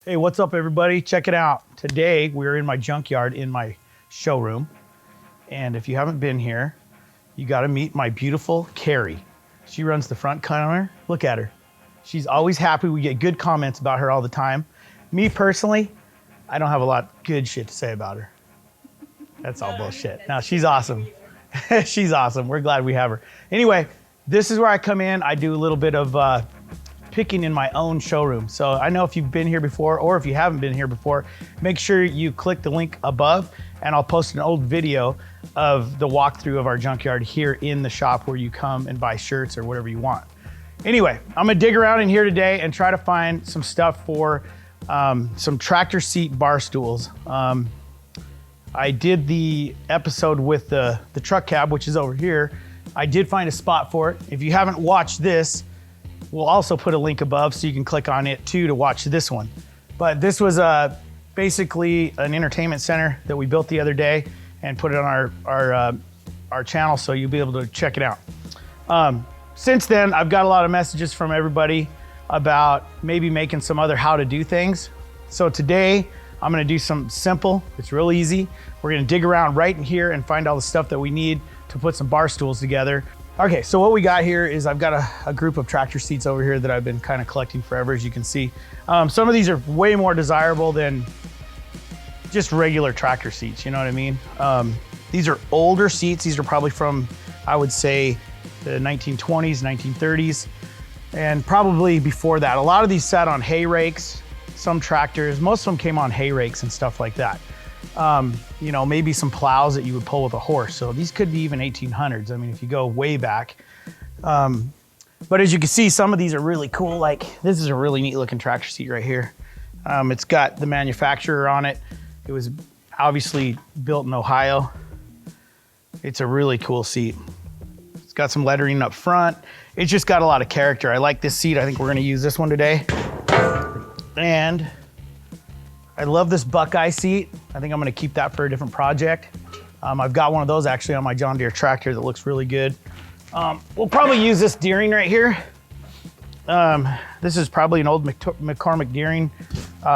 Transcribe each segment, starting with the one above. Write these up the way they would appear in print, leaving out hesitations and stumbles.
Hey, what's up everybody? Check it out. Today we're in my junkyard in my showroom. And if you haven't been here, you gotta meet my beautiful Carrie. She runs the front counter. Look at her. She's always happy. We get good comments about her all the time. Me personally, I don't have a lot of good shit to say about her. That's all bullshit. No, she's awesome. She's awesome. We're glad we have her. Anyway, this is where I come in. I do a little bit of picking in my own showroom. So I know if you've been here before, or if you haven't been here before, make sure you click the link above and I'll post an old video of the walkthrough of our junkyard here in the shop where you come and buy shirts or whatever you want. Anyway, I'm gonna dig around in here today and try to find some stuff for some tractor seat bar stools. I did the episode with the truck cab, which is over here. I did find a spot for it. If you haven't watched this, we'll also put a link above so you can click on it too to watch this one. But this was basically an entertainment center that we built the other day and put it on our channel, so you'll be able to check it out. Since then, I've got a lot of messages from everybody about maybe making some other how to do things. So today, I'm gonna do something simple. It's real easy. We're gonna dig around right in here and find all the stuff that we need to put some bar stools together. Okay, so what we got here is I've got a group of tractor seats over here that I've been kind of collecting forever, as you can see. Some of these are way more desirable than just regular tractor seats, you know what I mean? These are older seats. These are probably from, I would say, the 1920s, 1930s, and probably before that. A lot of these sat on hay rakes, some tractors, most of them came on hay rakes and stuff like that. You know, maybe some plows that you would pull with a horse. So these could be even 1800s. I mean, if you go way back. But as you can see, some of these are really cool. Like this is a really neat looking tractor seat right here. It's got the manufacturer on it. It was obviously built in Ohio. It's a really cool seat. It's got some lettering up front. It's just got a lot of character. I like this seat. I think we're gonna use this one today. And I love this Buckeye seat. I think I'm gonna keep that for a different project. I've got one of those actually on my John Deere tractor that looks really good. We'll probably use this Deering right here. This is probably an old McCormick Deering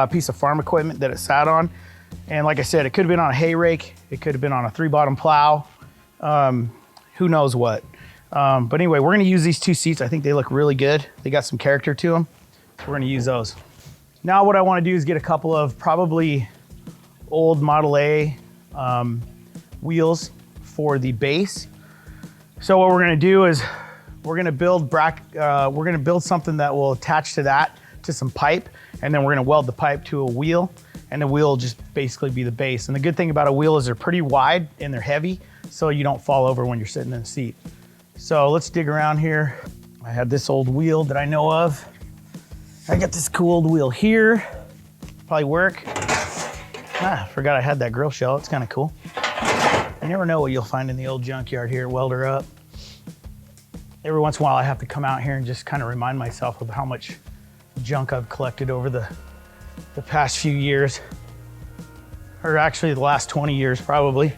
piece of farm equipment that it sat on. And like I said, it could have been on a hay rake. It could have been on a 3-bottom plow. Who knows what. But anyway, we're gonna use these two seats. I think they look really good. They got some character to them. So we're gonna use those. Now what I wanna do is get a couple of probably old Model A wheels for the base. So what we're gonna do is we're gonna build something that will attach to that, to some pipe, and then we're gonna weld the pipe to a wheel, and the wheel will just basically be the base. And the good thing about a wheel is they're pretty wide and they're heavy, so you don't fall over when you're sitting in the seat. So let's dig around here. I had this old wheel that I know of. I got this cool old wheel here. Probably work. Forgot I had that grill shell. It's kind of cool. You never know what you'll find in the old junkyard here at WelderUp. Every once in a while I have to come out here and just kind of remind myself of how much junk I've collected over the past few years. Or actually the last 20 years probably.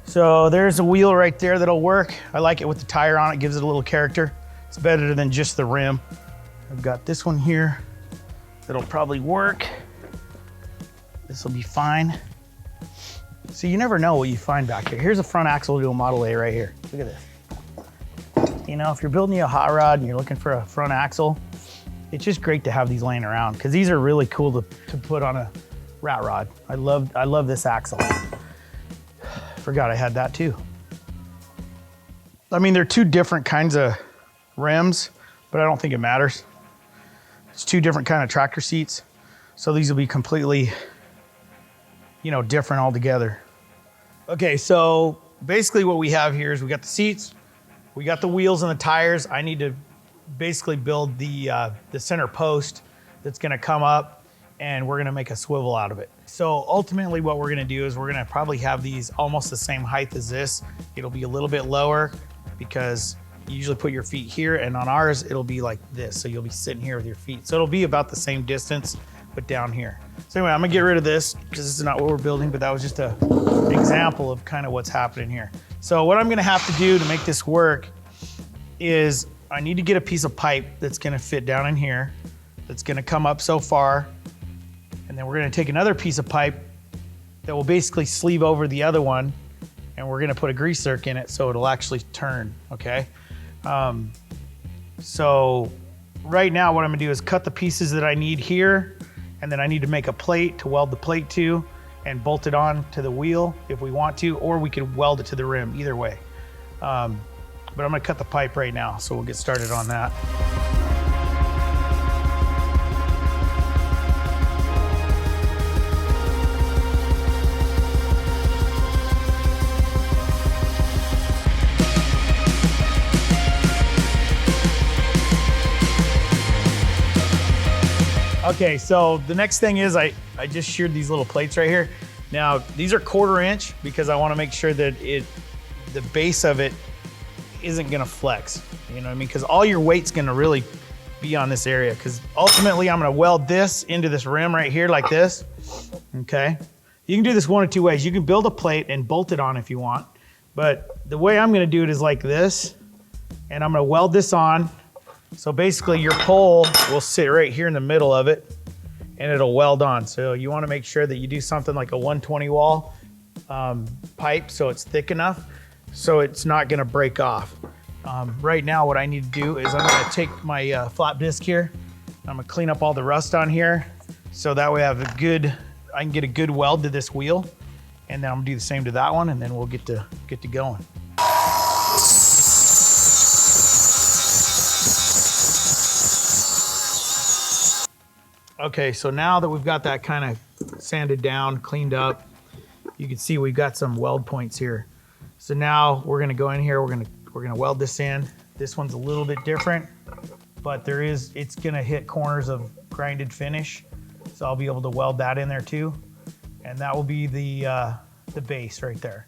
So there's a wheel right there that'll work. I like it with the tire on it, gives it a little character. It's better than just the rim. I've got this one here that'll probably work. This will be fine. So you never know what you find back here. Here's a front axle to a Model A right here. Look at this. You know, if you're building a hot rod and you're looking for a front axle, it's just great to have these laying around because these are really cool to put on a rat rod. I love this axle. Forgot I had that too. I mean, they're two different kinds of rims, but I don't think it matters. It's two different kind of tractor seats. So these will be completely, you know, different altogether. Okay, so basically what we have here is we got the seats, we got the wheels and the tires. I need to basically build the center post that's gonna come up and we're gonna make a swivel out of it. So ultimately what we're gonna do is we're gonna probably have these almost the same height as this. It'll be a little bit lower because you usually put your feet here, and on ours, it'll be like this. So you'll be sitting here with your feet. So it'll be about the same distance, but down here. So anyway, I'm gonna get rid of this because this is not what we're building, but that was just an example of kind of what's happening here. So what I'm gonna have to do to make this work is I need to get a piece of pipe that's gonna fit down in here, that's gonna come up so far, And then we're gonna take another piece of pipe that will basically sleeve over the other one, and we're gonna put a grease zerk in it so it'll actually turn, okay? So right now what I'm gonna do is cut the pieces that I need here, and then I need to make a plate to weld the plate to and bolt it on to the wheel if we want to, or we could weld it to the rim, either way. But I'm gonna cut the pipe right now, so we'll get started on that. Okay, so the next thing is I just sheared these little plates right here. Now, these are 1/4 inch because I wanna make sure that the base of it isn't gonna flex. You know what I mean? Because all your weight's gonna really be on this area, because ultimately I'm gonna weld this into this rim right here like this, okay? You can do this one of two ways. You can build a plate and bolt it on if you want, but the way I'm gonna do it is like this, and I'm gonna weld this on. So basically your pole will sit right here in the middle of it and it'll weld on. So you wanna make sure that you do something like a 120 wall pipe so it's thick enough so it's not gonna break off. Right now what I need to do is I'm gonna take my flap disc here. I'm gonna clean up all the rust on here so that way I can get a good weld to this wheel, and then I'm gonna do the same to that one, and then we'll get to going. Okay, so now that we've got that kind of sanded down, cleaned up, you can see we've got some weld points here. So now we're gonna go in here, we're gonna weld this in. This one's a little bit different, but it's gonna hit corners of grinded finish. So I'll be able to weld that in there too. And that will be the base right there.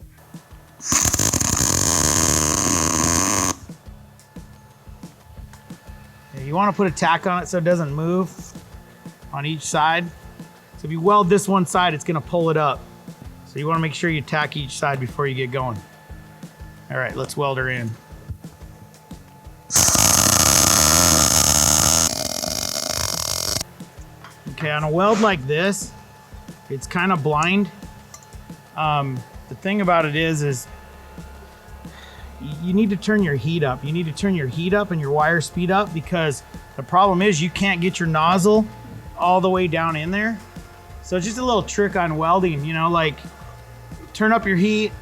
You wanna put a tack on it so it doesn't move on each side. So if you weld this one side, it's gonna pull it up. So you wanna make sure you tack each side before you get going. All right, let's weld her in. Okay, on a weld like this, it's kind of blind. The thing about it is you need to turn your heat up. You need to turn your heat up and your wire speed up, because the problem is you can't get your nozzle all the way down in there. So it's just a little trick on welding, you know, like turn up your heat.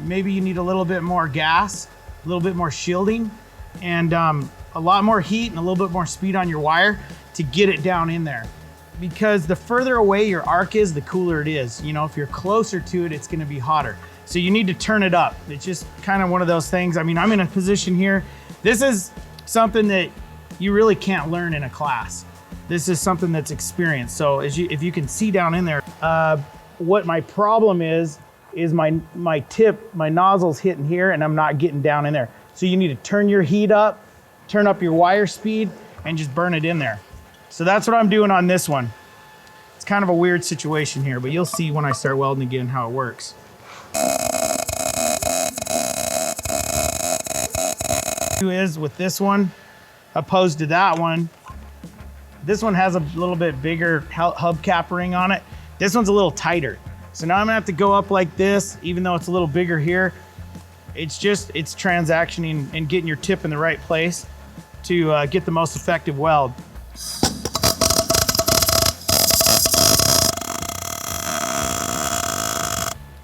Maybe you need a little bit more gas, a little bit more shielding, and a lot more heat and a little bit more speed on your wire to get it down in there. Because the further away your arc is, the cooler it is. You know, if you're closer to it, it's gonna be hotter. So you need to turn it up. It's just kind of one of those things. I mean, I'm in a position here. This is something that you really can't learn in a class. This is something that's experienced. So if you can see down in there, what my problem is my tip, my nozzle's hitting here and I'm not getting down in there. So you need to turn your heat up, turn up your wire speed, and just burn it in there. So that's what I'm doing on this one. It's kind of a weird situation here, but you'll see when I start welding again how it works. Is with this one opposed to that one, this one has a little bit bigger hubcap ring on it. This one's a little tighter. So now I'm gonna have to go up like this, even though it's a little bigger here. It's transactioning and getting your tip in the right place to get the most effective weld.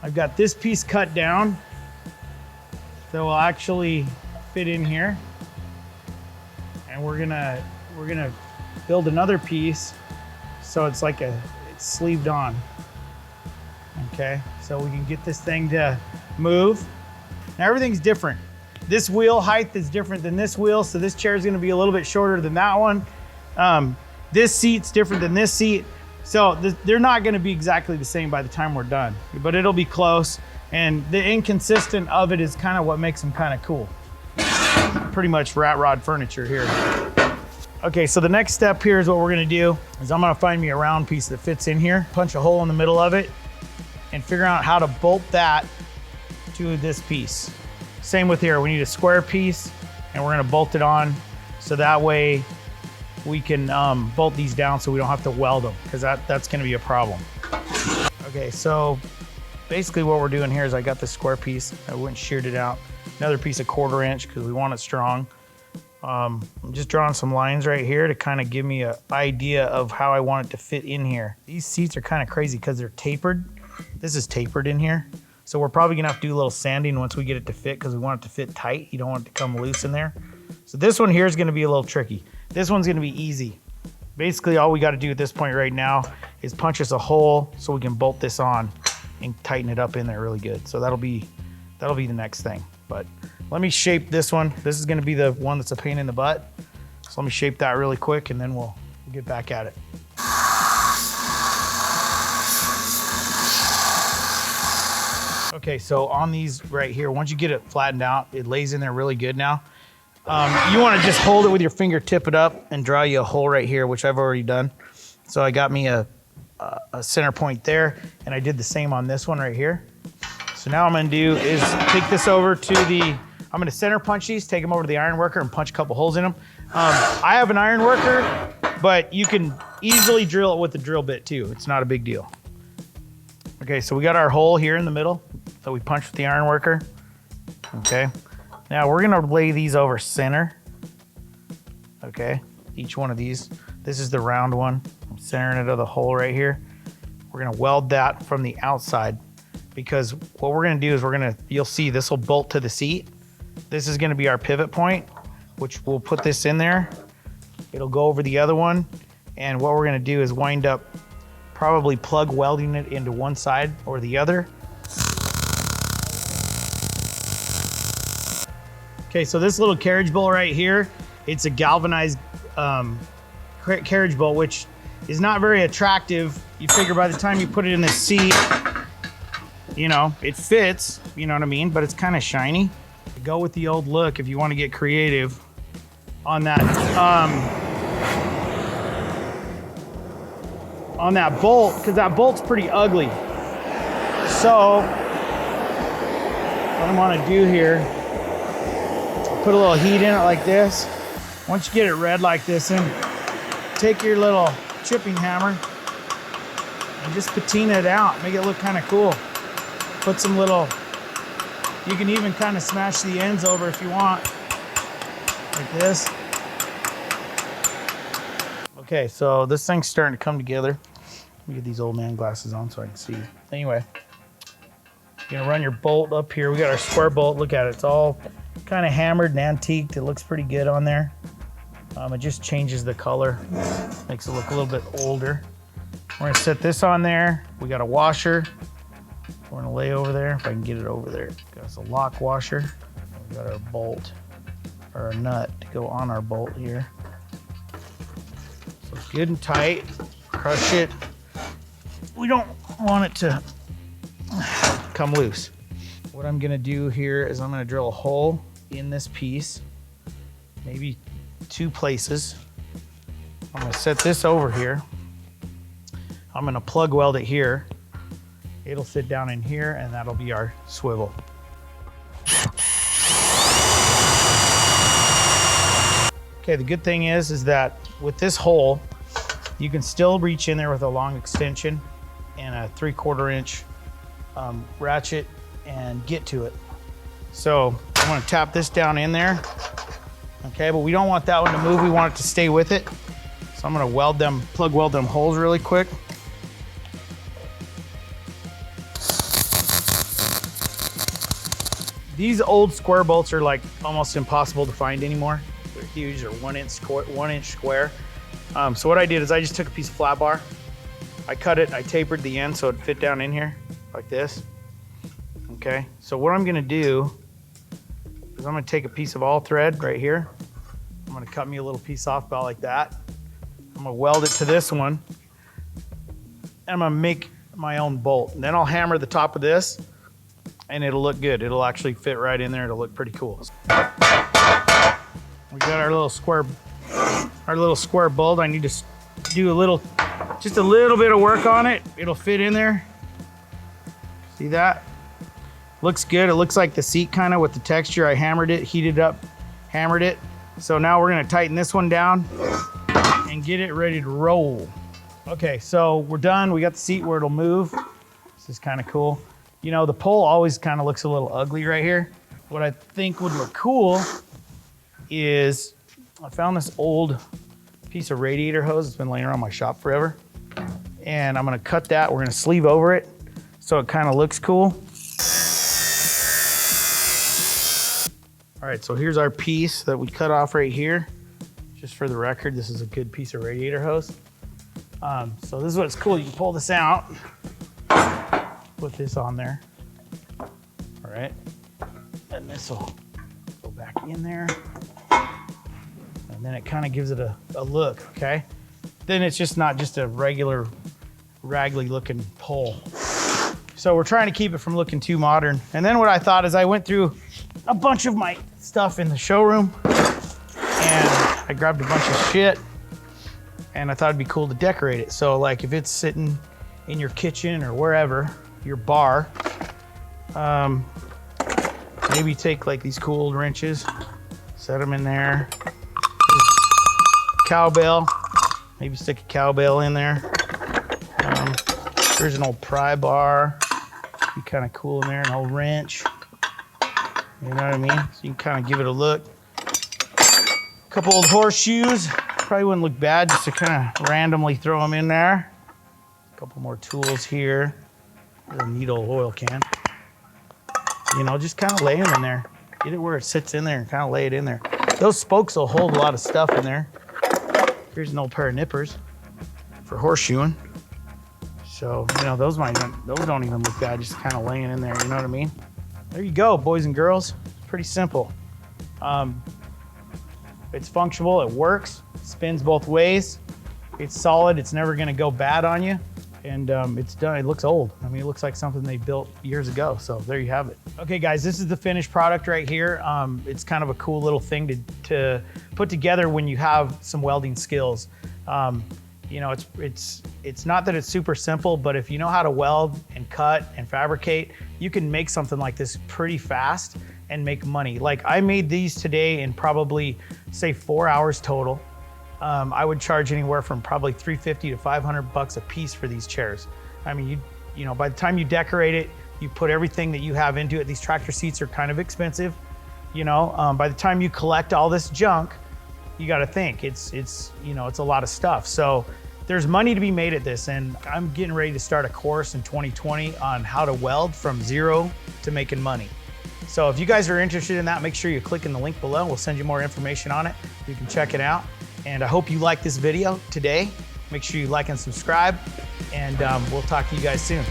I've got this piece cut down that will actually fit in here. And we're gonna build another piece so it's like it's sleeved on. Okay, so we can get this thing to move. Now everything's different. This wheel height is different than this wheel, so this chair is gonna be a little bit shorter than that one. This seat's different than this seat. So they're not gonna be exactly the same by the time we're done, but it'll be close. And the inconsistent of it is kind of what makes them kind of cool. Pretty much rat rod furniture here. Okay, so the next step here is what we're gonna do is I'm gonna find me a round piece that fits in here, punch a hole in the middle of it, and figure out how to bolt that to this piece. Same with here, we need a square piece and we're gonna bolt it on so that way we can bolt these down so we don't have to weld them, because that's gonna be a problem. Okay, so basically what we're doing here is I got this square piece, I went and sheared it out. Another piece of 1/4 inch because we want it strong. I'm just drawing some lines right here to kind of give me an idea of how I want it to fit in here. These seats are kind of crazy because they're tapered. This is tapered in here. So we're probably gonna have to do a little sanding once we get it to fit, because we want it to fit tight. You don't want it to come loose in there. So this one here is gonna be a little tricky. This one's gonna be easy. Basically all we gotta do at this point right now is punch us a hole so we can bolt this on and tighten it up in there really good. So that'll be the next thing. But let me shape this one. This is gonna be the one that's a pain in the butt. So let me shape that really quick and then we'll get back at it. Okay, so on these right here, once you get it flattened out, it lays in there really good now. You wanna just hold it with your finger, tip it up, and draw you a hole right here, which I've already done. So I got me a center point there, and I did the same on this one right here. So now what I'm gonna do is take this over to I'm gonna center punch these, take them over to the iron worker and punch a couple holes in them. I have an iron worker, but you can easily drill it with the drill bit too. It's not a big deal. Okay, so we got our hole here in the middle that we punched with the iron worker. Okay, now we're gonna lay these over center. Okay, each one of these. This is the round one. I'm centering it of the hole right here. We're gonna weld that from the outside, because what we're gonna do is you'll see this will bolt to the seat. This is gonna be our pivot point, which we'll put this in there. It'll go over the other one. And what we're gonna do is wind up probably plug welding it into one side or the other. Okay, so this little carriage bolt right here, it's a galvanized carriage bolt, which is not very attractive. You figure by the time you put it in the seat, you know, it fits, you know what I mean? But it's kind of shiny. Go with the old look if you want to get creative on that bolt, because that bolt's pretty ugly. So what I want to do here, put a little heat in it like this. Once you get it red like this, and take your little chipping hammer and just patina it out, make it look kind of cool. Put some little, you can even kind of smash the ends over if you want, like this. Okay, so this thing's starting to come together. Let me get these old man glasses on so I can see. Anyway, you're gonna run your bolt up here. We got our square bolt, look at it. It's all kind of hammered and antiqued. It looks pretty good on there. It just changes the color, makes it look a little bit older. We're gonna set this on there. We got a washer. We're gonna lay over there, if I can get it over there. Got us a lock washer. We got our bolt, or a nut to go on our bolt here. So it's good and tight, crush it. We don't want it to come loose. What I'm gonna do here is I'm gonna drill a hole in this piece, maybe 2 places. I'm gonna set this over here. I'm gonna plug weld it here. It'll sit down in here, and that'll be our swivel. Okay, the good thing is that with this hole, you can still reach in there with a long extension and a 3/4 inch ratchet and get to it. So I'm gonna tap this down in there. Okay, but we don't want that one to move. We want it to stay with it. So I'm gonna plug weld them holes really quick. These old square bolts are like almost impossible to find anymore. They're huge, they're 1 inch square. So what I did is I just took a piece of flat bar, I cut it, I tapered the end so it'd fit down in here like this. Okay, so what I'm gonna do is I'm gonna take a piece of all thread right here. I'm gonna cut me a little piece off about like that. I'm gonna weld it to this one, and I'm gonna make my own bolt. And then I'll hammer the top of this, and it'll look good. It'll actually fit right in there. It'll look pretty cool. We got our little square bolt. I need to do just a little bit of work on it. It'll fit in there. See that? Looks good. It looks like the seat kind of with the texture. I hammered it, heated up, hammered it. So now we're gonna tighten this one down. and get it ready to roll. Okay, so we're done. We got the seat where it'll move. This is kind of cool. You know, the pole always kind of looks a little ugly right here. What I think would look cool is I found this old piece of radiator hose that's been laying around my shop forever. And I'm gonna cut that. We're gonna sleeve over it so it kind of looks cool. All right, so here's our piece that we cut off right here. Just for the record, this is a good piece of radiator hose. So this is what's cool. You can pull this out, put this on there. All right, and this will go back in there. And then it kind of gives it a look, okay? Then it's just not just a regular raggedy looking pole. So we're trying to keep it from looking too modern. And then what I thought is I went through a bunch of my stuff in the showroom and I grabbed a bunch of shit and I thought it'd be cool to decorate it. So like if it's sitting in your kitchen or wherever, your bar, maybe take like these cool old wrenches, set them in there. Cowbell, maybe stick a cowbell in there. There's an old pry bar, be kind of cool in there, an old wrench. You know what I mean? So you can kind of give it a look. A couple old horseshoes, probably wouldn't look bad just to kind of randomly throw them in there. A couple more tools here. A neat old oil can. You know, just kind of lay them in there. Get it where it sits in there and kind of lay it in there. Those spokes will hold a lot of stuff in there. Here's an old pair of nippers for horseshoeing. So, you know, those don't even look bad, just kind of laying in there, you know what I mean? There you go, boys and girls. It's pretty simple. It's functional, it works, spins both ways. It's solid, it's never gonna go bad on you. And it's done, it looks old. I mean, it looks like something they built years ago, so there you have it. Okay guys, this is the finished product right here. It's kind of a cool little thing to put together when you have some welding skills. You know, it's not that it's super simple, but if you know how to weld and cut and fabricate, you can make something like this pretty fast and make money. Like I made these today in probably say 4 hours total. I would charge anywhere from probably $350 to $500 a piece for these chairs. I mean, you know, by the time you decorate it, you put everything that you have into it. These tractor seats are kind of expensive. You know, by the time you collect all this junk, you got to think it's you know, it's a lot of stuff. So there's money to be made at this, and I'm getting ready to start a course in 2020 on how to weld from zero to making money. So if you guys are interested in that, make sure you click in the link below. We'll send you more information on it. You can check it out. And I hope you like this video today. Make sure you like and subscribe, and we'll talk to you guys soon.